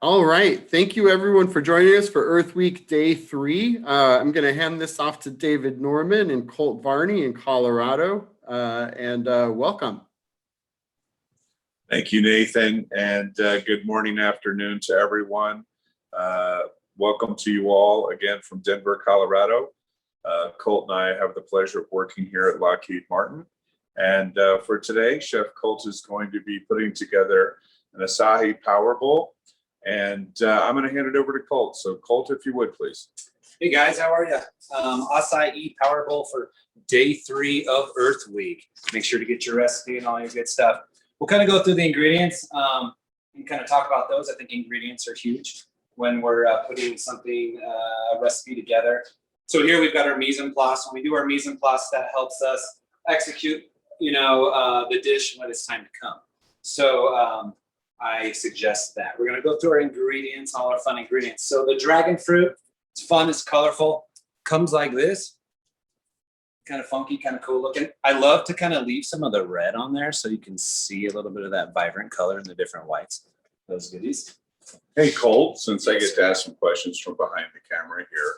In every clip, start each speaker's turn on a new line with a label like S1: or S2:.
S1: All right. Thank you, everyone, for joining us for Earth Week Day 3. I'm going to hand this off to David Norman and Colt Varney in Colorado. Welcome.
S2: Thank you, Nathan, and good morning, afternoon to everyone. Welcome to you all again from Denver, Colorado. Colt and I have the pleasure of working here at Lockheed Martin. And for today, Chef Colt is going to be putting together an Acai Power Bowl. And I'm going to hand it over to Colt. So Colt, if you would, please.
S3: Hey guys, how are you? Acai Power Bowl for day 3 of Earth Week. Make sure to get your recipe and all your good stuff. We'll kind of go through the ingredients and kind of talk about those. I think ingredients are huge when we're putting something, a recipe together. So here we've got our mise en place. When we do our mise en place, that helps us execute, the dish when it's time to come. So I suggest that. We're going to go through our ingredients, all our fun ingredients. So the dragon fruit, it's fun, it's colorful, comes like this. Kind of funky, kind of cool looking. I love to kind of leave some of the red on there so you can see a little bit of that vibrant color in the different whites. Those goodies.
S2: Hey, Colt, since I get to ask some questions from behind the camera here,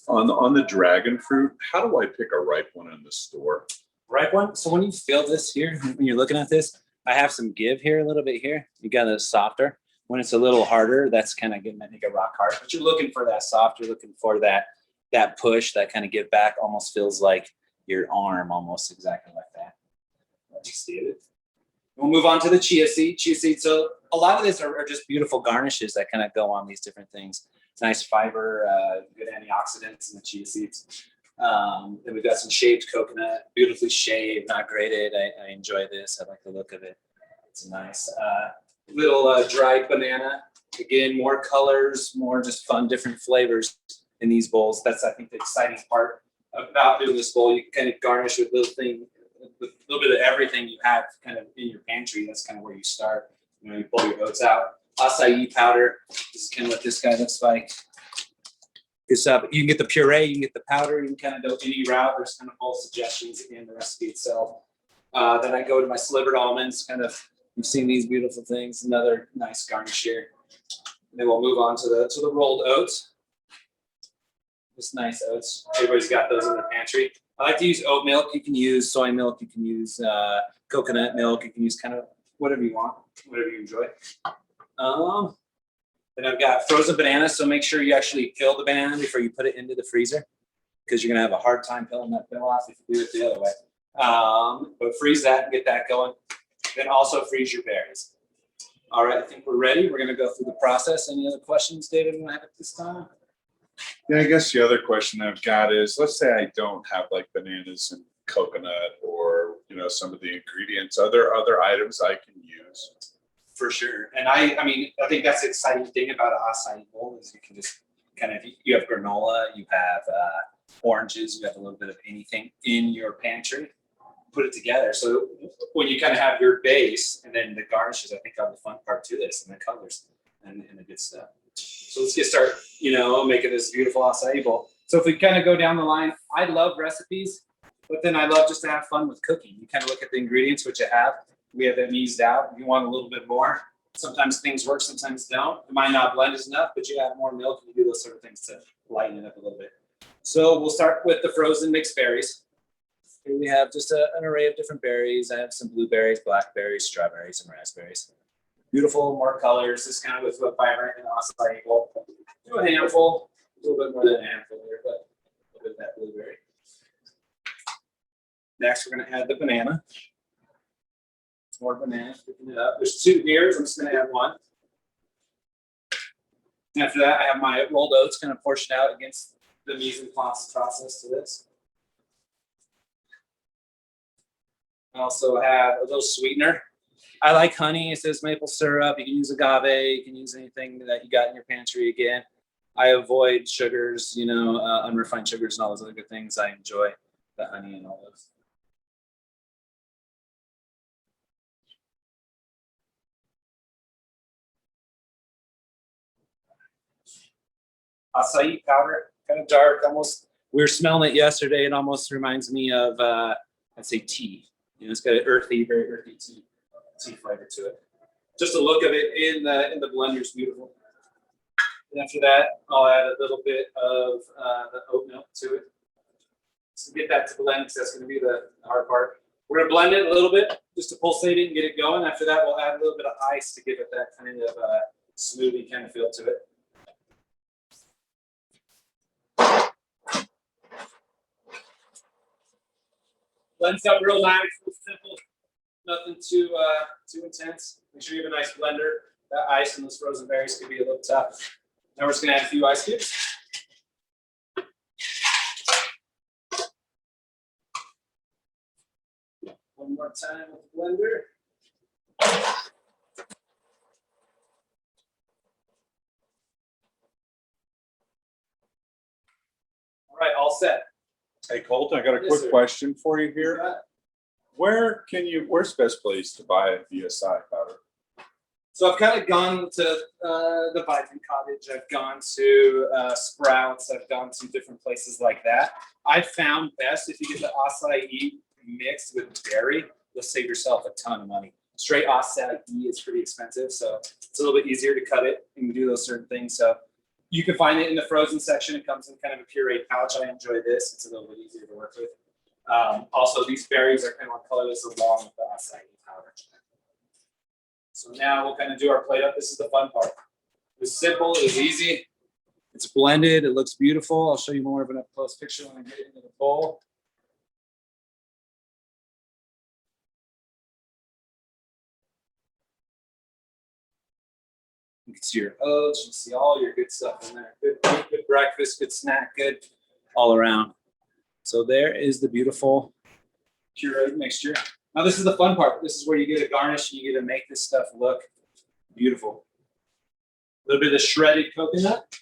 S2: on the dragon fruit, how do I pick a ripe one in the store?
S3: Ripe one? So when you feel this here, when you're looking at this, I have some give here, a little bit here. You got it softer. When it's a little harder, that's kind of getting, I think, a rock hard. But you're looking for that soft. You're looking for that push, that kind of give back. Almost feels like your arm, almost exactly like that. Let's see it. We'll move on to the chia seed. Chia seed. So a lot of these are just beautiful garnishes that kind of go on these different things. It's nice fiber, good antioxidants in the chia seeds. Then we've got some shaved coconut, beautifully shaved, not grated. I enjoy this. I like the look of it. It's a nice little dried banana. Again, more colors, more just fun, different flavors in these bowls. That's, I think, the exciting part about doing this bowl. You can kind of garnish with with a little bit of everything you have kind of in your pantry. That's kind of where you start. You pull your oats out. Acai powder. This is kind of what this guy looks like. You can get the puree, you can get the powder, you can kind of go any route. There's kind of both suggestions in the recipe itself. Then I go to my slivered almonds. You've seen these beautiful things. Another nice garnish here. And then we'll move on to the rolled oats. Just nice oats. Everybody's got those in their pantry. I like to use oat milk. You can use soy milk. You can use coconut milk. You can use kind of whatever you want, whatever you enjoy. Then I've got frozen bananas, so make sure you actually peel the banana before you put it into the freezer, because you're going to have a hard time peeling that peel off if you do it the other way. But freeze that and get that going. Then also freeze your berries. All right, I think we're ready. We're going to go through the process. Any other questions, David, you want to have at this time?
S2: Yeah, I guess the other question I've got is, let's say I don't have like bananas and coconut or, some of the ingredients. Are there other items I can use?
S3: For sure. And I think that's the exciting thing about an acai bowl is you can just you have granola, you have oranges, you have a little bit of anything in your pantry, put it together. So when you kind of have your base and then the garnishes, I think are the fun part to this, and the colors and the good stuff. So let's get started, making this beautiful acai bowl. So if we kind of go down the line, I love recipes, but then I love just to have fun with cooking. You kind of look at the ingredients, which you have. We have it eased out. If you want a little bit more, sometimes things work, sometimes don't. It might not blend as enough, but you add more milk and you do those sort of things to lighten it up a little bit. So we'll start with the frozen mixed berries. Here we have just an array of different berries. I have some blueberries, blackberries, strawberries, and raspberries. Beautiful, more colors. This kind of with vibrant and acai bowl. Do a handful, a little bit more than a handful here, but a little bit of that blueberry. Next, we're going to add the banana. More bananas, picking it up. There's 2 here, so I'm just going to add 1. After that, I have my rolled oats kind of portioned out against the mise en place process to this. I also have a little sweetener. I like honey. It says maple syrup. You can use agave. You can use anything that you got in your pantry. Again, I avoid sugars, unrefined sugars and all those other good things. I enjoy the honey and all those. Acai powder, kind of dark, almost. We were smelling it yesterday. It almost reminds me of, I'd say tea. It's got an very earthy tea flavor to it. Just the look of it in the blender is beautiful. And after that, I'll add a little bit of the oat milk to it. So get that to blend, because that's going to be the hard part. We're going to blend it a little bit just to pulsate it and get it going. After that, we'll add a little bit of ice to give it that kind of smoothie kind of feel to it. Blends up real nice, real simple, nothing too intense. Make sure you have a nice blender. That ice and those frozen berries could be a little tough. Now we're just going to add a few ice cubes. One more time with the blender. All right, all set.
S2: Hey, Colton, I got a
S3: Yes,
S2: quick
S3: sir.
S2: question for you here. Where's the best place to buy the acai powder?
S3: So I've kind of gone to the Viking Cottage. I've gone to Sprouts. I've gone to different places like that. I found best if you get the acai mixed with berry, you'll save yourself a ton of money. Straight acai is pretty expensive, so it's a little bit easier to cut it and do those certain things. So you can find it in the frozen section. It comes in kind of a pureed pouch. I enjoy this. It's a little bit easier to work with. Also, these berries are kind of colorless along with the acai powder. So now we'll kind of do our plate up. This is the fun part. It's simple, it's easy, it's blended, it looks beautiful. I'll show you more of an up-close picture when I get it into the bowl. You can see your oats, you can see all your good stuff in there. Good breakfast, good snack, good all around. So there is the beautiful pureed mixture. Now this is the fun part. This is where you get a garnish and you get to make this stuff look beautiful. A little bit of shredded coconut.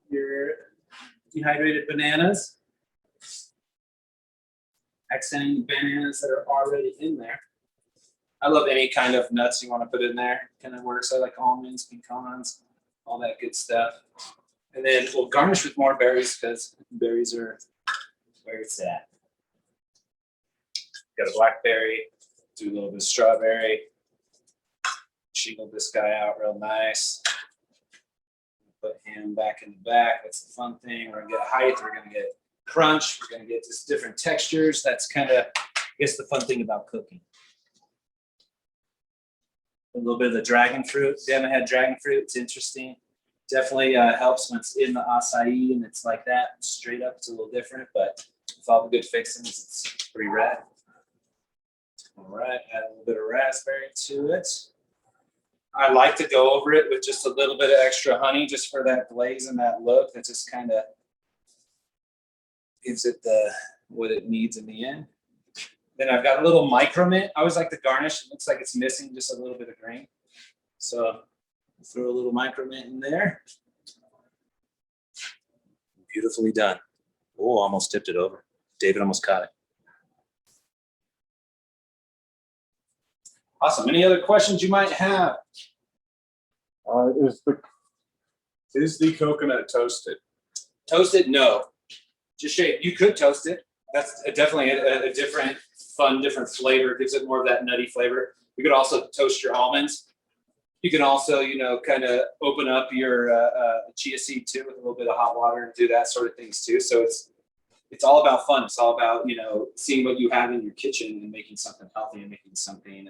S3: Your dehydrated bananas. Accenting the bananas that are already in there. I love any kind of nuts you want to put in there. Kind of works. I like almonds, pecans, all that good stuff. And then we'll garnish with more berries because berries are where it's at. Got a blackberry, do a little bit of strawberry, shingle this guy out real nice. Put him back in the back. That's the fun thing. We're gonna get height, we're gonna get crunch, we're gonna get just different textures. That's kind of, I guess, the fun thing about cooking. A little bit of the dragon fruit. If you haven't had dragon fruit, it's interesting. Definitely helps when it's in the acai and it's like that. Straight up, it's a little different, but with all the good fixings, it's pretty rad. All right, add a little bit of raspberry to it. I like to go over it with just a little bit of extra honey just for that glaze and that look. That just kind of gives it what it needs in the end. Then I've got a little micro mint. I always like to garnish. It looks like it's missing just a little bit of green. So throw a little micro mint in there. Beautifully done. Oh, almost tipped it over. David almost caught it. Awesome. Any other questions you might have?
S2: Is the coconut toasted?
S3: Toasted? No. Just shave. You could toast it. That's definitely a different, fun, different flavor. It gives it more of that nutty flavor. You could also toast your almonds. You can also, kind of open up your chia seed too with a little bit of hot water and do that sort of things too. So it's all about fun. It's all about, seeing what you have in your kitchen and making something healthy and making something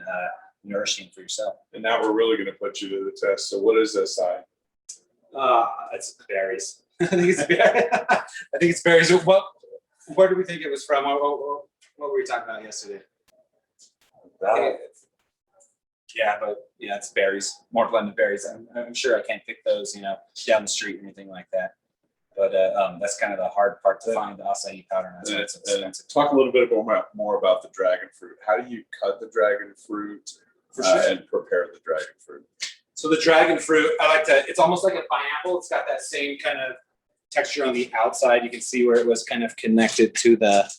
S3: nourishing for yourself.
S2: And now we're really going to put you to the test. So what is acai?
S3: It's berries. I think it's berries. I think it's berries. Where do we think it was from? What were we talking about yesterday? Yeah, it's berries. More blended berries. I'm sure I can't pick those, down the street or anything like that. But that's kind of the hard part to find the acai powder. That's why it's expensive.
S2: Talk a little bit more about the dragon fruit. How do you cut the dragon fruit and prepare the dragon fruit?
S3: So the dragon fruit, it's almost like a pineapple. It's got that same kind of texture on the outside. You can see where it was kind of connected to the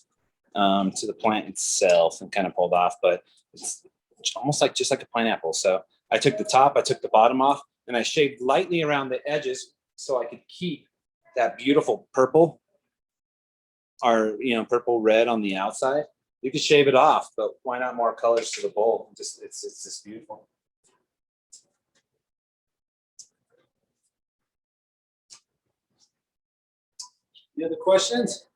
S3: plant itself and kind of pulled off, but it's almost just like a pineapple. So I took the top, I took the bottom off, and I shaved lightly around the edges so I could keep that beautiful purple or purple red on the outside. You could shave it off, but why not more colors to the bowl? It's just beautiful. Any other questions?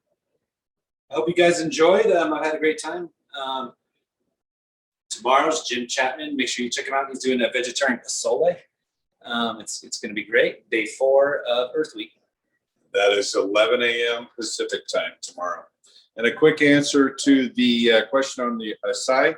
S3: I hope you guys enjoyed. I've had a great time. Tomorrow's Jim Chapman. Make sure you check him out. He's doing a vegetarian pozole. It's going to be great. Day 4 of Earth Week.
S2: That is 11 a.m. Pacific time tomorrow. And a quick answer to the question on the acai.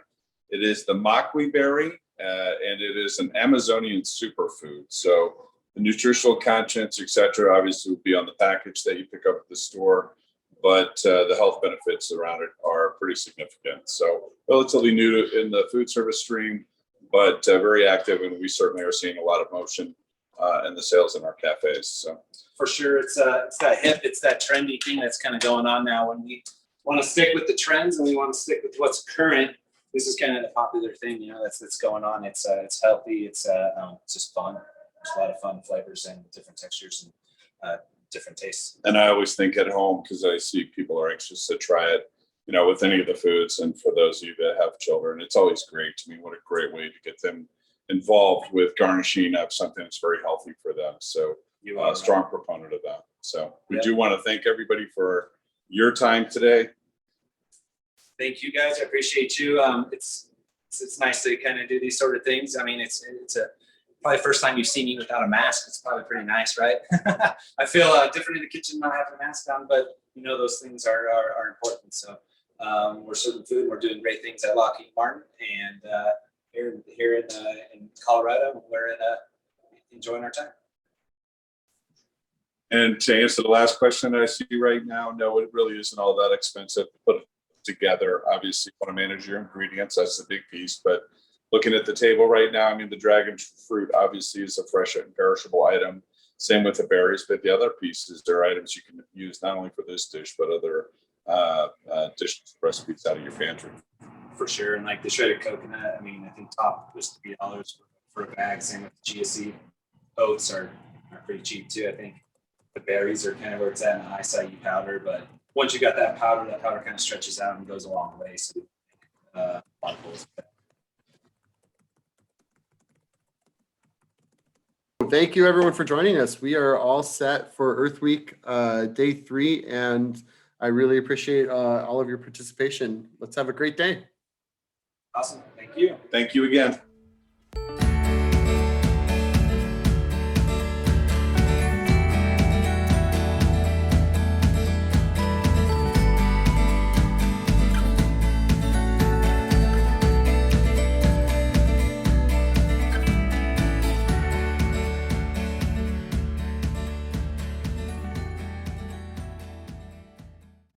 S2: It is the makwi berry, and it is an Amazonian superfood. So the nutritional contents, etc., obviously will be on the package that you pick up at the store, but the health benefits around it are pretty significant. So relatively new in the food service stream, but very active, and we certainly are seeing a lot of motion in the sales in our cafes. So
S3: For sure, it's that hip, it's that trendy thing that's kind of going on now. When we want to stick with the trends and we want to stick with what's current, this is kind of the popular thing, that's going on. It's healthy. It's just fun. There's a lot of fun flavors and different textures and different tastes.
S2: And I always think at home, because I see people are anxious to try it, with any of the foods. And for those of you that have children, it's always great to me. What a great way to get them involved with garnishing up something that's very healthy for them. So
S3: You are
S2: a strong proponent of that. So we
S3: Yep.
S2: do want to thank everybody for your time today.
S3: Thank you guys. I appreciate you. It's nice to kind of do these sort of things. I mean, it's probably first time you've seen me without a mask. It's probably pretty nice, right? I feel different in the kitchen not having a mask on, but those things are important. So we're serving food. We're doing great things at Lockheed Martin, and here in Colorado, we're enjoying our time.
S2: And to answer the last question that I see right now, no, it really isn't all that expensive to put it together. Obviously, you want to manage your ingredients. That's the big piece. But looking at the table right now, the dragon fruit obviously is a fresh and perishable item. Same with the berries, but the other pieces are items you can use not only for this dish, but other dish recipes out of your pantry.
S3: For sure. And like the shredded coconut, I think top was $3 for a bag. Same with the chia seed. Oats are pretty cheap too, I think. The berries are kind of where it's at in the acai powder, but once you got that powder kind of stretches out and goes a long way. So a lot of bowls.
S1: Thank you everyone for joining us. We are all set for Earth Week Day 3, and I really appreciate all of your participation. Let's have a great day.
S3: Awesome. Thank you.
S2: Thank you again.